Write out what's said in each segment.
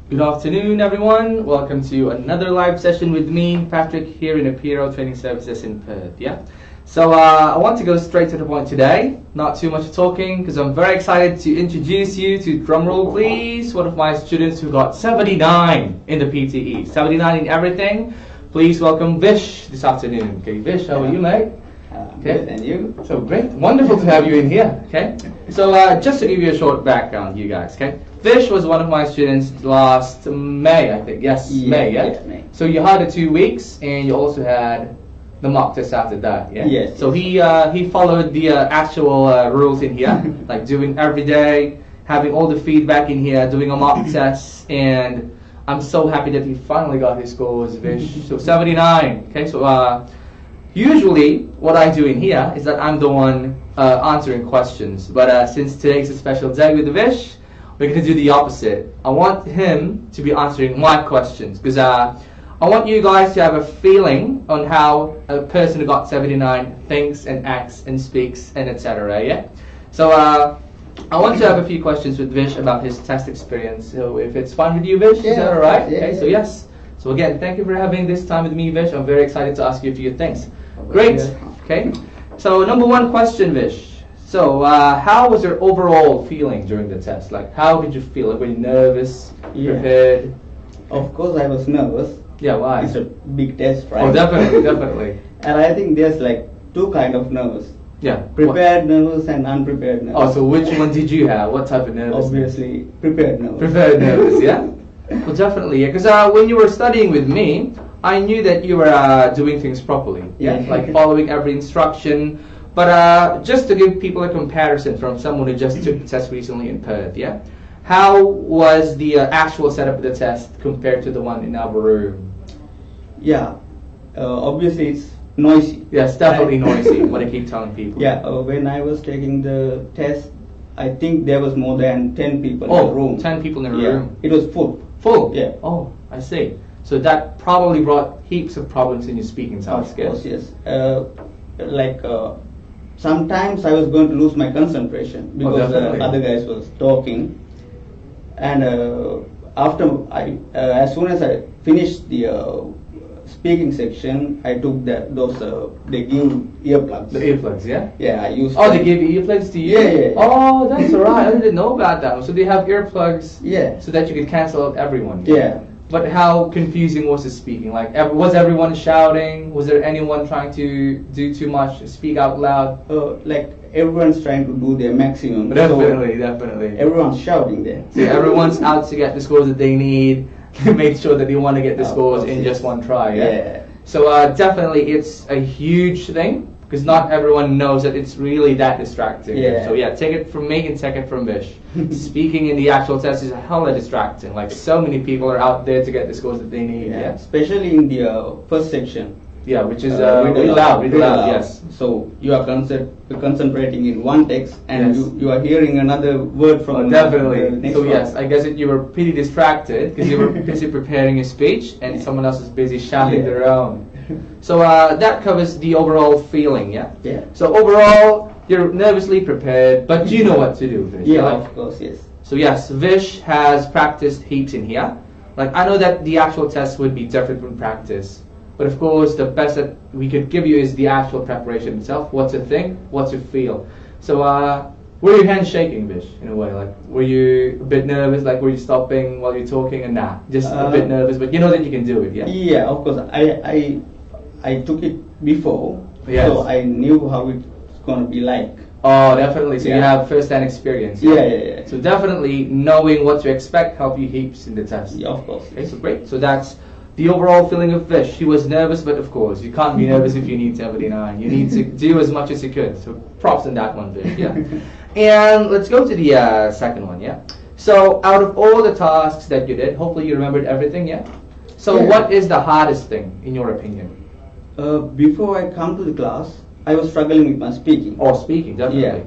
Good afternoon, everyone. Welcome to another live session with me, Patrick, here in Apeiro Training Services in Perth. Yeah. So I want to go straight to the point today. Not too much talking, because I'm very excited to introduce you to, drumroll please, one of my students who got 79 in the PTE, 79 in everything. Please welcome Vish this afternoon. Okay, Vish, how are you, mate? Good, and you? So great, wonderful to have you in here. Okay. So just to give you a short background, you guys. Okay. Vish was one of my students last May, I think. Yes, May. Yeah. May. So you had the 2 weeks, and you also had the mock test after that. Yeah. Yes. So he followed the actual rules in here, like doing every day, having all the feedback in here, doing a mock test, and I'm so happy that he finally got his scores, Vish. So 79. Okay. So usually what I do in here is that I'm the one answering questions, but since today's a special day with Vish, we're going to do the opposite. I want him to be answering my questions, because I want you guys to have a feeling on how a person who got 79 thinks and acts and speaks and etc. Yeah. So I want to have a few questions with Vish about his test experience. So if it's fine with you, Vish, is that all right? Yeah, okay. Yeah. So yes. So again, thank you for having this time with me, Vish. I'm very excited to ask you a few things. Great. Okay. So number one question, Vish. So, how was your overall feeling during the test? Like, how did you feel? Like, were you nervous, prepared? Of course, I was nervous. Yeah, why? It's a big test, right? Oh, definitely, definitely. And I think there's like two kind of nervous. Yeah. Prepared nervous and unprepared nervous. Oh, so which one did you have? What type of nervousness? Obviously, prepared nervous. Prepared nervous, yeah? Well, definitely, yeah. Because when you were studying with me, I knew that you were doing things properly. Yeah. Like following every instruction. But just to give people a comparison from someone who just took the test recently in Perth, yeah? How was the actual setup of the test compared to the one in our room? Yeah, obviously it's noisy. Yes, definitely noisy, what I keep telling people. Yeah, when I was taking the test, I think there was more than 10 people in the room. 10 people in the room. It was full. Full? Yeah. Oh, I see. So that probably brought heaps of problems in your speaking sound skills. Of course, yes. Sometimes I was going to lose my concentration because other guys was talking, and as soon as I finished the speaking section, I took those they give earplugs. The earplugs, yeah. Yeah, I used. Oh, they gave earplugs to you. Yeah. Oh, that's alright. I didn't know about that. So they have earplugs. Yeah. So that you could cancel out everyone. Yeah. But how confusing was the speaking? Like, was everyone shouting? Was there anyone trying to do too much, speak out loud? Like everyone's trying to do their maximum. Definitely, definitely. Everyone's shouting there. So everyone's out to get the scores that they need, to make sure that they want to get the scores in just one try. Yeah. So definitely, it's a huge thing, because not everyone knows that it's really that distracting. Yeah. So yeah, take it from me and take it from Vish. Speaking in the actual test is hella distracting. Like, so many people are out there to get the scores that they need. Yeah. Especially in the first section. Yeah, which is really loud, yes. So you are concentrating in one text, and you are hearing another word from definitely. The next so one. yes, I guess you were pretty distracted because you were busy preparing your speech, and someone else is busy shouting their own. So that covers the overall feeling, yeah? Yeah. So overall, you're nervously prepared, but you know what to do, Vish. Yeah, of course, yes. So yes, Vish has practiced heaps in here. Like, I know that the actual test would be different from practice, but of course, the best that we could give you is the actual preparation itself. What to think, what to feel. So were your hands shaking, Vish, in a way? Like, were you a bit nervous? Like, were you stopping while you're talking? And nah, just a bit nervous, but you know that you can do it, yeah? Yeah, of course. I took it before, so I knew how it's going to be like. Oh, definitely. So you have first-hand experience. Yeah. So definitely knowing what to expect helped you heaps in the test. Yeah, of course. Okay, so great. So that's the overall feeling of Vish. He was nervous, but of course, you can't be nervous if you need 79. You need to do as much as you could. So props on that one, Vish. Yeah. And let's go to the second one. Yeah. So out of all the tasks that you did, hopefully you remembered everything. Yeah. So what is the hardest thing in your opinion? Before I come to the class, I was struggling with my speaking. Oh, speaking, definitely.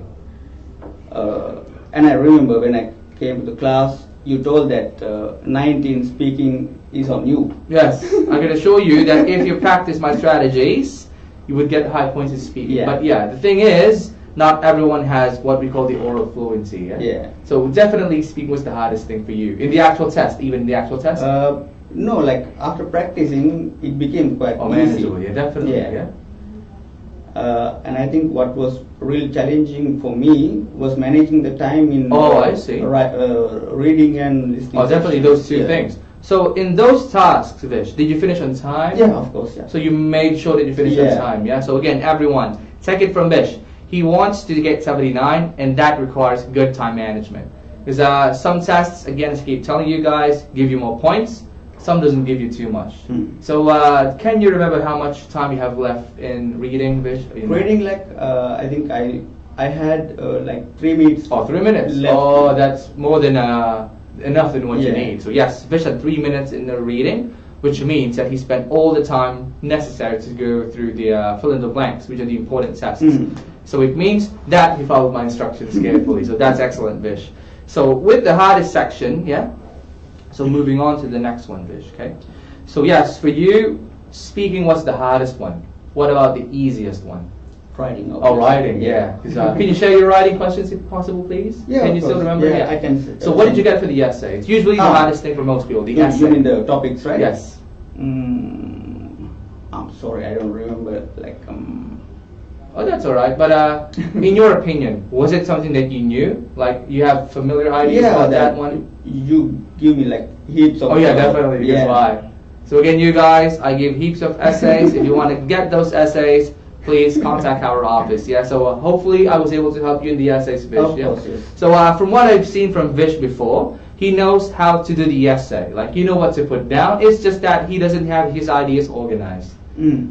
Yeah. And I remember when I came to the class, you told that 19 speaking is on you. Yes, I'm going to show you that if you practice my strategies, you would get high points in speaking. Yeah. But yeah, the thing is, not everyone has what we call the oral fluency. Yeah. Yeah. So definitely speaking was the hardest thing for you in the actual test, even in the actual test. No, like after practicing, it became quite easy. Manageable. Yeah, definitely. Yeah. And I think what was real challenging for me was managing the time in I see. Reading and listening. Definitely those two things. So in those tasks, Vish, did you finish on time? Yeah, of course. Yeah. So you made sure that you finished on time. Yeah. So again, everyone, take it from Vish. He wants to get 79, and that requires good time management. Because some tests, again, as I keep telling you guys, give you more points. Some doesn't give you too much. So can you remember how much time you have left in reading, Vish? Reading, like I think I had like 3 minutes. 3 minutes. Left. That's more than enough than what you need. So yes, Vish had 3 minutes in the reading, which means that he spent all the time necessary to go through the fill in the blanks, which are the important tests. So it means that he followed my instructions carefully. So that's excellent, Vish. So with the hardest section, so moving on to the next one, Vish, okay? So yes, for you, speaking was the hardest one. What about the easiest one? Writing. Writing, yeah. Can you share your writing questions if possible, please? Yeah, can you still remember? Yeah, I can. So what did you get for the essay? It's usually the hardest thing for most people, the essay. You mean the topics, right? Yes. I'm sorry, I don't remember, like... Oh, that's all right. But in your opinion, was it something that you knew? Like you have familiar ideas about that one? You give me like heaps of... Oh yeah, definitely. That's why. So again, you guys, I give heaps of essays. If you want to get those essays, please contact our office. Yeah. So hopefully I was able to help you in the essays, Vish. Of course, yes. So from what I've seen from Vish before, he knows how to do the essay. Like you know what to put down. It's just that he doesn't have his ideas organized.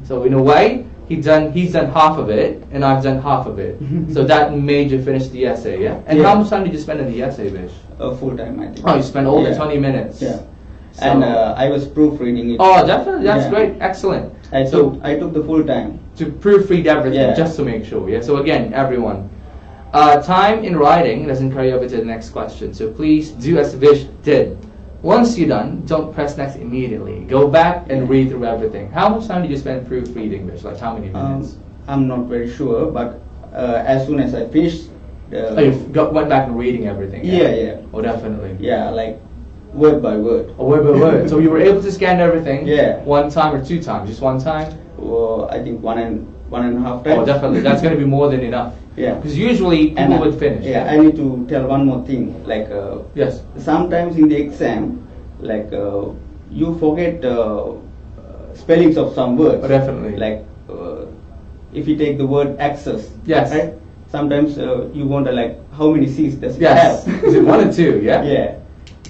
So in a way, he's done half of it, and I've done half of it. So that made you finish the essay, yeah? And how much time did you spend on the essay, Vish? Full time, I think. Oh, you spent all the 20 minutes. Yeah. So And I was proofreading it. Oh, definitely. That's great. Excellent. I took the full time. To proofread everything, just to make sure, yeah? So again, everyone, time in writing doesn't carry over to the next question. So please do as Vish did. Once you're done, don't press next immediately. Go back and read through everything. How much time did you spend proofreading, Vish? Like how many minutes? I'm not very sure, but as soon as I finished... went back and reading everything? Yeah. Oh, definitely. Yeah, like word by word. Oh, word by word. So you were able to scan everything? Yeah. One time or 2 times? Just one time? I think one and a half times. Oh, definitely. That's going to be more than enough. Yeah. Because usually people would finish. Yeah, I need to tell one more thing. Like, yes. Sometimes in the exam, like, you forget spellings of some words. Oh, definitely. Like, if you take the word access. Yes. Right? Sometimes you wonder, like, how many C's does it have? Is it 1 or 2? Yeah. Yeah.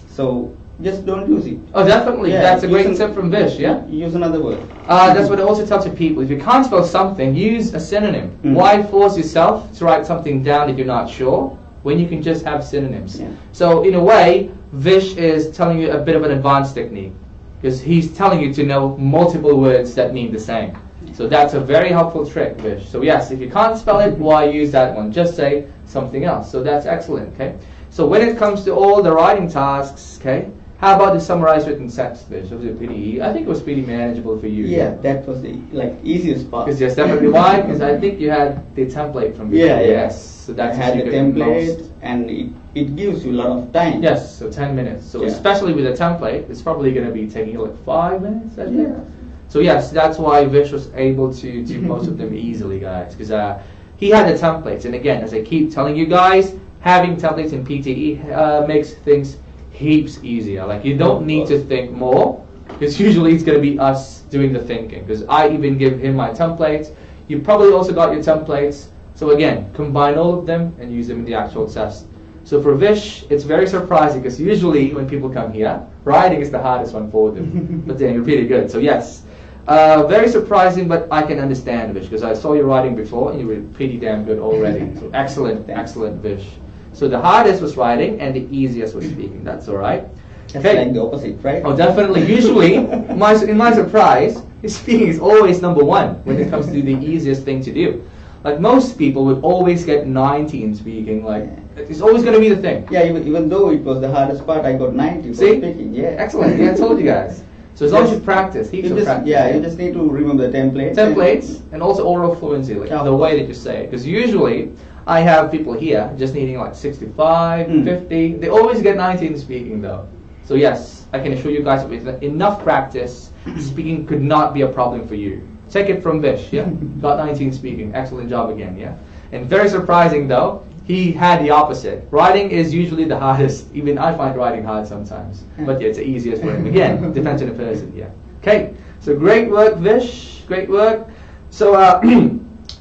So just don't use it. Oh, definitely. Yeah, that's a great tip from Vish. Yeah. Use another word. That's what I also tell to people. If you can't spell something, use a synonym. Why force yourself to write something down that you're not sure when you can just have synonyms? Yeah. So in a way, Vish is telling you a bit of an advanced technique because he's telling you to know multiple words that mean the same. So that's a very helpful trick, Vish. So yes, if you can't spell it, why use that one? Just say something else. So that's excellent. Okay. So when it comes to all the writing tasks, okay, how about the summarized written text, Vish? Was it PTE? I think it was pretty manageable for you. Yeah, that was the easiest part. Because yes, definitely. Why? Because I think you had the template from before. Yeah. Yes. So that's I had the template, and it gives you a lot of time. Yes. So 10 minutes. So especially with a template, it's probably going to be taking you like 5 minutes. I think. Yeah. So yes, that's why Vish was able to do most of them easily, guys. Because he had the templates, and again, as I keep telling you guys, having templates in PTE makes things heaps easier. Like you don't need to think more, because usually it's going to be us doing the thinking. Because I even give him my templates. You probably also got your templates. So again, combine all of them and use them in the actual test. So for Vish, it's very surprising because usually when people come here, writing is the hardest one for them. But then you're pretty good. So yes, very surprising, but I can understand, Vish, because I saw your writing before and you were pretty damn good already. So excellent, excellent, Vish. So the hardest was writing and the easiest was speaking. That's all right. That's like the opposite, right? Oh, definitely. Usually, in my surprise, speaking is always number 1 when it comes to the easiest thing to do. Like most people would always get 90 in speaking. Like it's always going to be the thing. Yeah, even though it was the hardest part, I got 90 for speaking. Yeah, excellent. Yeah, I told you guys. So as long as you practice, heaps of practice. Yeah, you just need to remember the templates. And also oral fluency, like the way that you say it. Because usually, I have people here just needing like 65, 50. They always get 90 in speaking though. So yes, I can assure you guys with enough practice, speaking could not be a problem for you. Take it from Vish, yeah? Got 19 speaking. Excellent job again, yeah? And very surprising though, he had the opposite. Writing is usually the hardest. Even I find writing hard sometimes. But yeah, it's the easiest for him. Again, depends on the person, yeah. Okay, so great work, Vish. Great work. So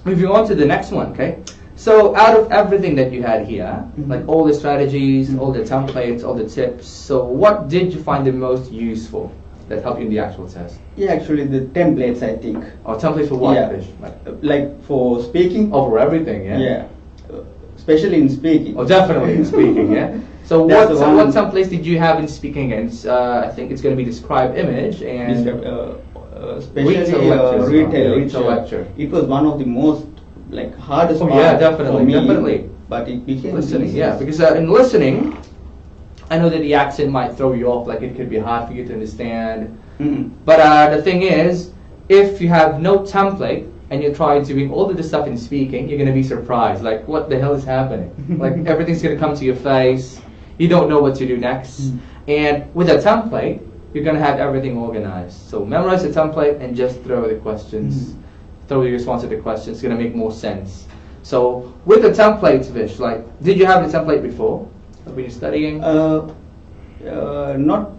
moving on to the next one, okay? So out of everything that you had here, like all the strategies, all the templates, all the tips, so what did you find the most useful that helped you in the actual test? Yeah, actually the templates, I think. Oh, templates for what, yeah. Vish? Like for speaking. Oh, for everything, yeah? Yeah. Especially in speaking. Oh, definitely in speaking, yeah? So what templates did you have in speaking? And I think it's going to be describe image and especially retail lecture. It was one of the most hardest part yeah, definitely, for me, definitely. But it became listening, easy. yeah, because in listening, I know that the accent might throw you off, like it could be hard for you to understand. But the thing is, if you have no template and you try doing all of this stuff in speaking, you're going to be surprised. Like, what the hell is happening? Like, everything's going to come to your face. You don't know what to do next. And with a template, you're going to have everything organized. So memorize the template and just throw the questions. Throw the response to the question. It's going to make more sense. So with the templates, Vish, like, did you have the template before? When you're studying? Not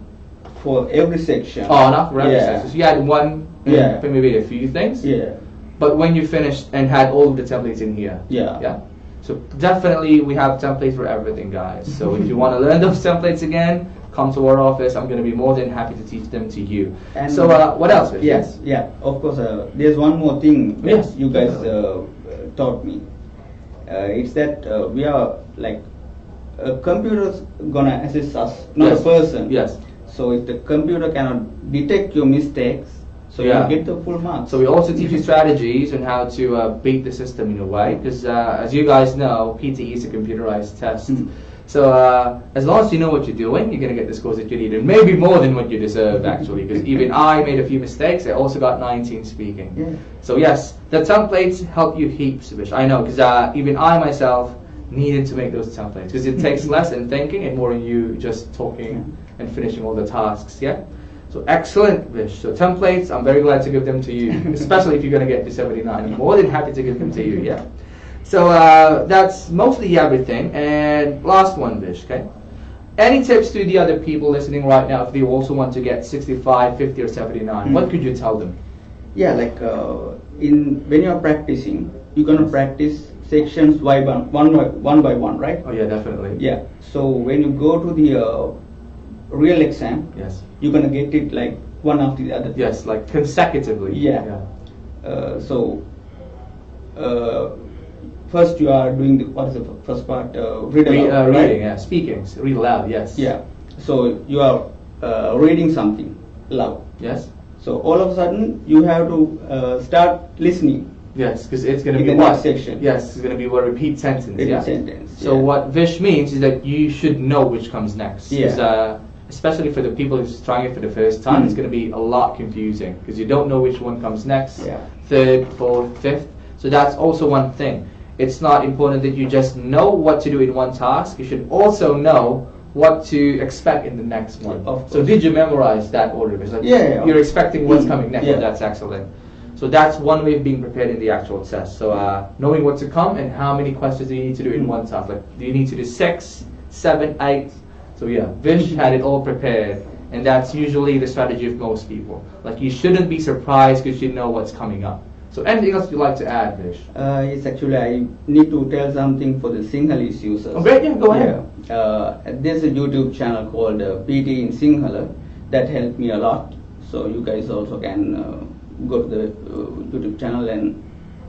for every section. Oh, not for every section. So you had one, maybe a few things. Yeah. But when you finished and had all of the templates in here. Yeah. So definitely we have templates for everything, guys. So if you want to learn those templates again, come to our office. I'm going to be more than happy to teach them to you. And so what else, Vish? Yes, yeah. Of course, there's one more thing that you guys taught me. It's that we are like a computer's gonna assist us, not a person. Yes. So if the computer cannot detect your mistakes, so you get the full marks. So we also teach you strategies on how to beat the system in a way, because as you guys know, PTE is a computerized test. So as long as you know what you're doing, you're going to get the scores that you need, and maybe more than what you deserve actually, because even I made a few mistakes. I also got 19 speaking. So yes, the templates help you heaps, Vish. I know, because even I myself needed to make those templates, because it takes less in thinking and more in you just talking and finishing all the tasks, yeah? So excellent, Vish. So templates, I'm very glad to give them to you, especially if you're going to get to 79. I'm more than happy to give them to you, yeah? So that's mostly everything. And last one, Vish, okay? Any tips to the other people listening right now if they also want to get 65, 50, or 79? What could you tell them? Yeah, like when you're practicing, you're going to practice sections one by one, right? Oh yeah, definitely. Yeah. So when you go to the real exam, you're going to get it like one after the other. Yes, like consecutively. Yeah. First you are doing what is the first part? Reading, right? Speaking, read aloud, yes. Yeah. So you are reading something loud. Yes. So all of a sudden you have to start listening. Yes, because it's going to be the next section. Yes, it's going to be a repeat sentence. Repeat sentence. So what Vish means is that you should know which comes next. Yeah. Especially for the people who's trying it for the first time, it's going to be a lot confusing because you don't know which one comes next. Third, fourth, fifth. So that's also one thing. It's not important that you just know what to do in one task. You should also know what to expect in the next one. So did you memorize that order? Because you're expecting what's coming next. That's excellent. So that's one way of being prepared in the actual test. So knowing what to come and how many questions do you need to do in one task. Like, do you need to do 6, 7, 8? So yeah, Vish had it all prepared. And that's usually the strategy of most people. Like, you shouldn't be surprised because you know what's coming up. So anything else you'd like to add, Vish? Yes, actually I need to tell something for the Sinhalese users. Oh, great, yeah, go ahead. There's a YouTube channel called PTE in Sinhala that helped me a lot. So you guys also can go to the YouTube channel and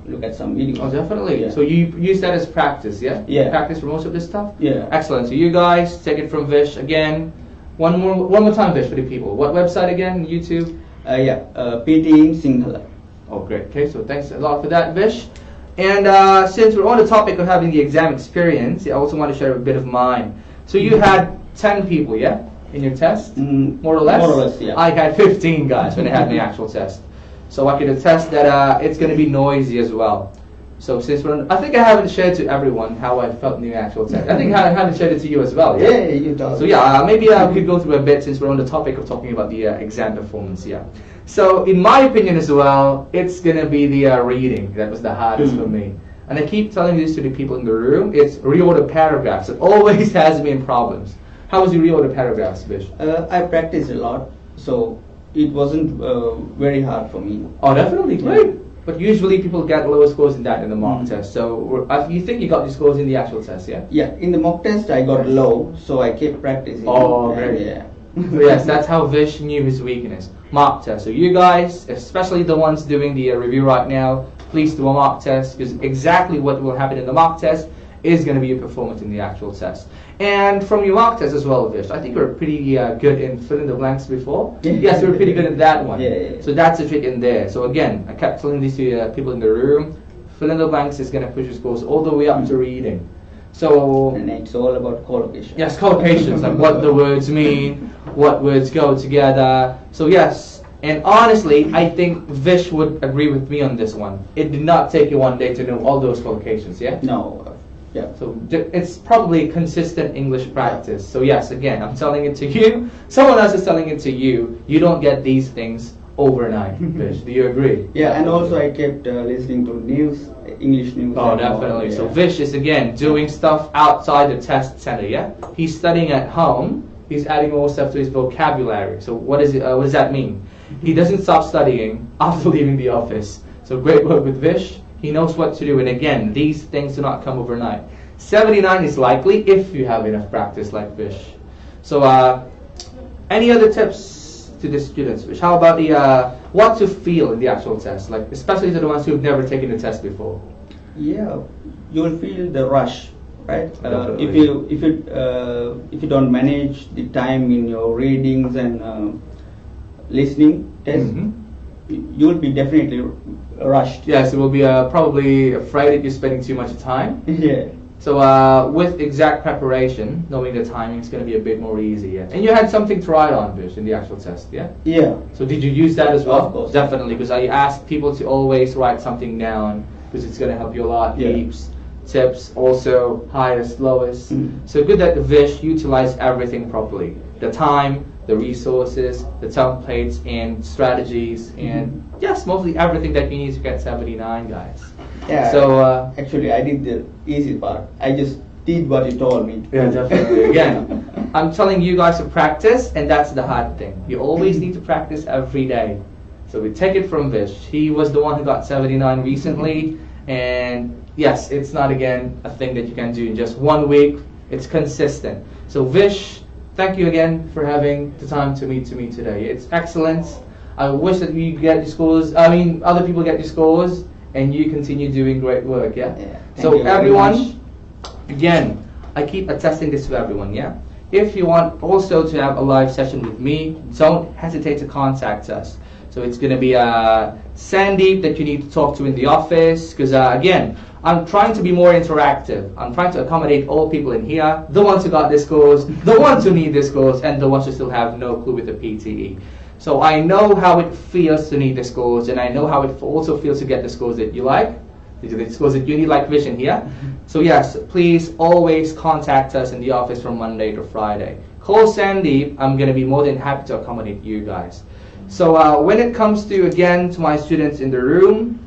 look at some videos. Oh, definitely. So you use that as practice, yeah? Yeah. Practice for most of this stuff? Yeah. Excellent. So you guys, take it from Vish again. One more time, Vish, for the people. What website again? YouTube? PTE in Sinhala. Oh, great. Okay, so thanks a lot for that, Vish. And since we're on the topic of having the exam experience, I also want to share a bit of mine. So you had 10 people, yeah, in your test? More or less? More or less, yeah. I had 15 guys when I had my actual test. So I can attest that it's going to be noisy as well. So since we're on, I think I haven't shared to everyone how I felt in the actual test. I think I haven't shared it to you as well. Yeah, you told. So yeah, maybe I could go through a bit since we're on the topic of talking about the exam performance. Yeah. So in my opinion as well, it's gonna be the reading that was the hardest for me. And I keep telling this to the people in the room. It's reorder paragraphs. It always has been problems. How was your reorder paragraphs, Vish? I practiced a lot, so it wasn't very hard for me. Oh, definitely great. But usually people get lower scores than that in the mock test. So you think you got your scores in the actual test, yeah? Yeah, in the mock test I got low, so I kept practicing. Oh, great. Yeah. So yes, that's how Vish knew his weakness. Mock test. So you guys, especially the ones doing the review right now, please do a mock test, because exactly what will happen in the mock test is going to be your performance in the actual test. And from your mock test as well, Vish, I think we're pretty good in fill in the blanks before. Yes, we were pretty good at that one. Yeah. So that's a trick in there. So again, I kept telling these to people in the room, fill in the blanks is going to push your scores all the way up to reading. So and it's all about collocation. yes, collocations, like what the words mean, what words go together. So yes, and honestly, I think Vish would agree with me on this one. It did not take you one day to know all those collocations, yeah? No. Yeah. So it's probably consistent English practice. So yes, again, I'm telling it to you. Someone else is telling it to you. You don't get these things overnight, Vish. Do you agree? Yeah, and also I kept listening to news, English news. Oh, definitely. Yeah. So Vish is again doing stuff outside the test center. Yeah, he's studying at home. He's adding more stuff to his vocabulary. So what is it? What does that mean? He doesn't stop studying after leaving the office. So great work with Vish. He knows what to do. And again, these things do not come overnight. 79 is likely if you have enough practice like Vish. So any other tips to the students, Vish? How about the what to feel in the actual test, like especially to the ones who have never taken the test before? Yeah, you will feel the rush, right? Definitely. If you don't manage the time in your readings and listening test, you will be definitely rushed. Yes, it will be probably afraid that you're spending too much time. Yeah. So with exact preparation, knowing the timing is going to be a bit more easy. Yeah. And you had something to write on, Vish, in the actual test, yeah? Yeah. So did you use that as well? Of course. Definitely, because I asked people to always write something down, because it's going to help you a lot. Yeah. Heaps, tips, also highest, lowest. So good that Vish utilized everything properly. The time, the resources, the templates, and strategies, and yes, mostly everything that you need to get 79, guys. Yeah. So actually, I did the easy part. I just did what you told me. yeah, definitely. Again, I'm telling you guys to practice, and that's the hard thing. You always need to practice every day. So we take it from Vish. He was the one who got 79 recently, and yes, it's not again a thing that you can do in just 1 week. It's consistent. So Vish, thank you again for having the time to meet me today. It's excellent. I wish that you get your scores. I mean, other people get your scores, and you continue doing great work. Yeah. So everyone, again, I keep attesting this to everyone. Yeah. If you want also to have a live session with me, don't hesitate to contact us. So it's going to be Sandeep that you need to talk to in the office, because again, I'm trying to be more interactive. I'm trying to accommodate all people in here, the ones who got their scores, the ones who need their scores, and the ones who still have no clue with the PTE. So I know how it feels to need the scores, and I know how it also feels to get the scores that you like, the scores that you need, like Vision here. So yes, please always contact us in the office from Monday to Friday. Call Sandeep. I'm going to be more than happy to accommodate you guys. So when it comes to, again, to my students in the room,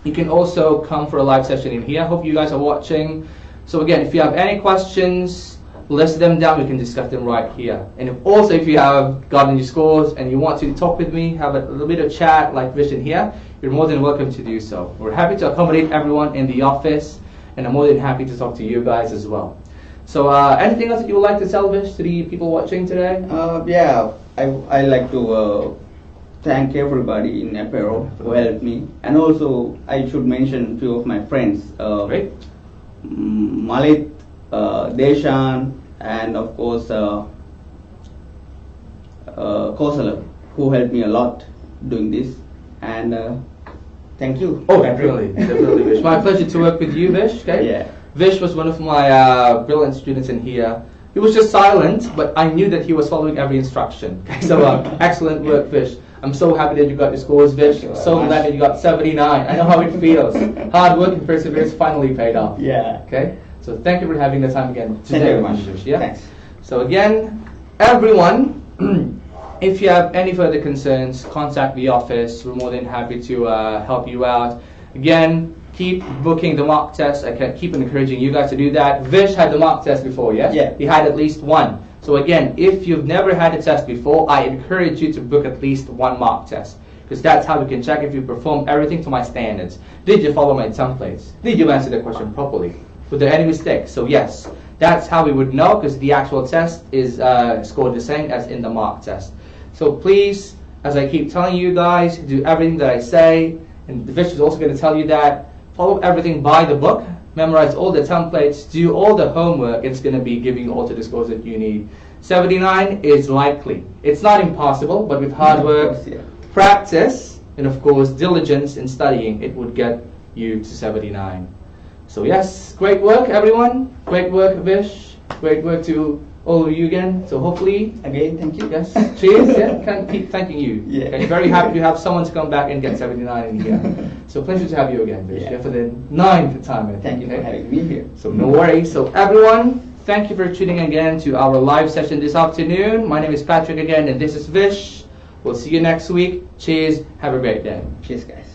you can also come for a live session in here. Hope you guys are watching. So again, if you have any questions, list them down. We can discuss them right here. And if you have gotten your scores and you want to talk with me, have a little bit of chat like Vision here, you're more than welcome to do so. We're happy to accommodate everyone in the office, and I'm more than happy to talk to you guys as well. So anything else that you would like to tell, Vish, to the people watching today? Yeah, I like to thank everybody in Apeiro who helped me, and also I should mention a few of my friends. Great. Malit, Deshan, and of course Kozhal, who helped me a lot doing this, and thank you. Oh, definitely, definitely, Vish. My pleasure to work with you, Vish. Okay. Yeah. Vish was one of my brilliant students in here. He was just silent, but I knew that he was following every instruction. Okay, so excellent work, Vish. I'm so happy that you got your scores, Vish. So glad that you got 79. I know how it feels. Hard work and perseverance finally paid off. Yeah. Okay, so thank you for having the time again today. Thank you very much. Vish. Yeah. Thanks. So again, everyone, if you have any further concerns, contact the office. We're more than happy to help you out. Again, keep booking the mock test. I can keep encouraging you guys to do that. Vish had the mock test before, yes? Yeah. He had at least one. So again, if you've never had a test before, I encourage you to book at least one mock test, because that's how we can check if you performed everything to my standards. Did you follow my templates? Did you answer the question properly? Were there any mistakes? So yes, that's how we would know, because the actual test is scored the same as in the mock test. So please, as I keep telling you guys, do everything that I say, and Vish is also going to tell you that. Follow everything by the book, memorize all the templates, do all the homework. It's going to be giving you all the scores that you need. 79 is likely. It's not impossible, but with hard work, practice, and of course diligence in studying, it would get you to 79. So yes, great work everyone. Great work, Vish. Great work to all of you again. So hopefully, Again, thank you. yes, cheers. Yeah, can't keep thanking you. Yeah. Okay, very happy to have someone to come back and get 79 in here. So pleasure to have you again, Vish. Yeah. Yeah, for the 9th time, I think. Thank you for okay? having me here. So no worries. So everyone, thank you for tuning again to our live session this afternoon. My name is Patrick again, and this is Vish. We'll see you next week. Cheers. Have a great day. Cheers, guys.